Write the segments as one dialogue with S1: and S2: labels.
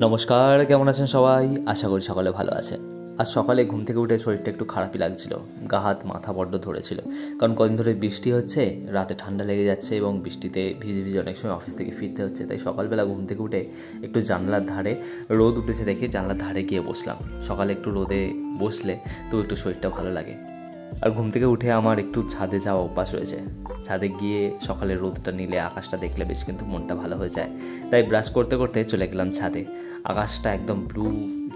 S1: নমস্কার, কেমন আছেন সবাই? আশা করি সকালে ভালো আছেন। আজ সকালে ঘুম থেকে উঠে শরীরটা একটু খারাপই লাগছিল, গা হাত মাথা বড্ড ধরেছিল। কারণ কদিন ধরে বৃষ্টি হচ্ছে, রাতে ঠান্ডা লেগে যাচ্ছে এবং বৃষ্টিতে ভিজে ভিজে অনেক সময় অফিস থেকে ফিরতে হচ্ছে। তাই সকালবেলা ঘুম থেকে উঠে একটু জানলার ধারে রোদ উঠেছে দেখে জানলার ধারে গিয়ে বসলাম। সকালে একটু রোদে বসলে তো একটু শরীরটা ভালো লাগে। আর ঘুম থেকে উঠে আমার একটু ছাদে যাওয়া অভ্যাস রয়েছে। ছাদে গিয়ে সকালে রোদটা নিলে, আকাশটা দেখলে বেশ কিন্তু মনটা ভালো হয়ে যায়। তাই ব্রাশ করতে করতে চলে গেলাম ছাদে। আকাশটা একদম ব্লু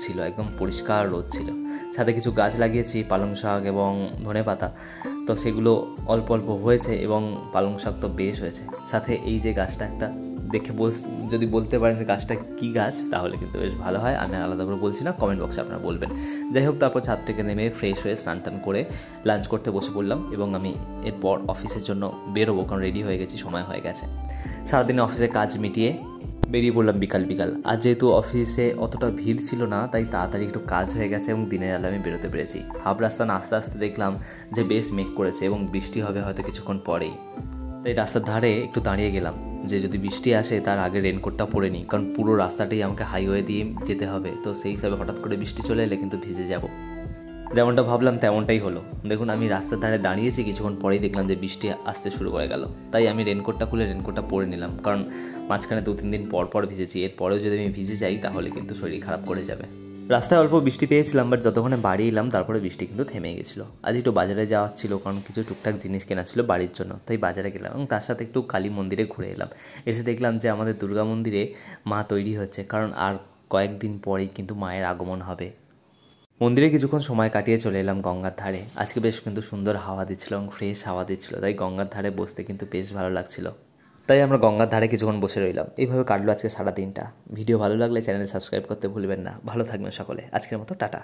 S1: ছিল, একদম পরিষ্কার রোদ ছিল। ছাদে কিছু গাছ লাগিয়েছি, পালং শাক এবং ধনেপাতা। তো সেগুলো অল্প অল্প হয়েছে এবং পালং শাক তো বেশ হয়েছে। সাথে এই যে গাছটা একটা দেখে যদি বলতে পারেন যে গাছটা কী গাছ, তাহলে কিন্তু বেশ ভালো হয়। আমি আলাদা করে বলছি না, কমেন্ট বক্সে আপনারা বলবেন। যাই হোক, তারপর ছাদ থেকে নেমে ফ্রেশ হয়ে স্নান টান করে লাঞ্চ করতে বসে পড়লাম এবং আমি এরপর অফিসের জন্য বেরোবো, কারণ রেডি হয়ে গেছি, সময় হয়ে গেছে। সারাদিনে অফিসে কাজ মিটিয়ে বেরিয়ে পড়লাম বিকাল। আর যেহেতু অফিসে অতটা ভিড় ছিল না, তাই তাড়াতাড়ি একটু কাজ হয়ে গেছে এবং দিনের আলো আমি বেরোতে পেরেছি। হাফ রাস্তা আস্তে আস্তে দেখলাম যে বেশ মেঘ করেছে এবং বৃষ্টি হবে হয়তো কিছুক্ষণ পরেই। তাই রাস্তার ধারে একটু দাঁড়িয়ে গেলাম যে যদি বৃষ্টি আসে তার আগে রেনকোটটা পরে নিই, কারণ পুরো রাস্তাটাই আমাকে হাইওয়ে দিয়ে যেতে হবে। তো সেই হিসাবে হঠাৎ করে বৃষ্টি চলে এলে কিন্তু ভিজে যাব। যেমনটা ভাবলাম তেমনটাই হলো। দেখুন, আমি রাস্তার ধারে দাঁড়িয়েছি, কিছুক্ষণ পরেই দেখলাম যে বৃষ্টি আসতে শুরু করে গেল। তাই আমি রেনকোটটা খুলে রেনকোটটা পরে নিলাম, কারণ মাঝখানে 2-3 দিন পর ভিজেছি। এরপরেও যদি আমি ভিজে যাই তাহলে কিন্তু শরীর খারাপ করে যাবে। রাস্তায় অল্প বৃষ্টি পেয়েছিলাম, বাট যতক্ষণে বাড়ি এলাম তারপরে বৃষ্টি কিন্তু থেমে গেছিলো। আজ একটু বাজারে যাওয়ার ছিল, কারণ কিছু টুকটাক জিনিস কেনা ছিল বাড়ির জন্য। তাই বাজারে গেলাম এবং তার সাথে একটু কালী মন্দিরে ঘুরে এলাম। এসে দেখলাম যে আমাদের দুর্গা মন্দিরে মা তৈরি হচ্ছে, কারণ আর কয়েকদিন পরেই কিন্তু মায়ের আগমন হবে। মন্দিরে কিছুক্ষণ সময় কাটিয়ে চলে এলাম গঙ্গার ধারে। আজকে বেশ কিন্তু সুন্দর হাওয়া দিচ্ছিল এবং ফ্রেশ হাওয়া দিচ্ছিল, তাই গঙ্গার ধারে বসতে কিন্তু বেশ ভালো লাগছিল। তাই আমরা গঙ্গার ধারে কিছুক্ষণ বসে রইলাম। এইভাবে কাটলো আজকে সারা দিনটা। ভিডিও ভালো লাগলে চ্যানেল সাবস্ক্রাইব করতে ভুলবেন না। ভালো থাকবেন সকলে। আজকের মতো টাটা।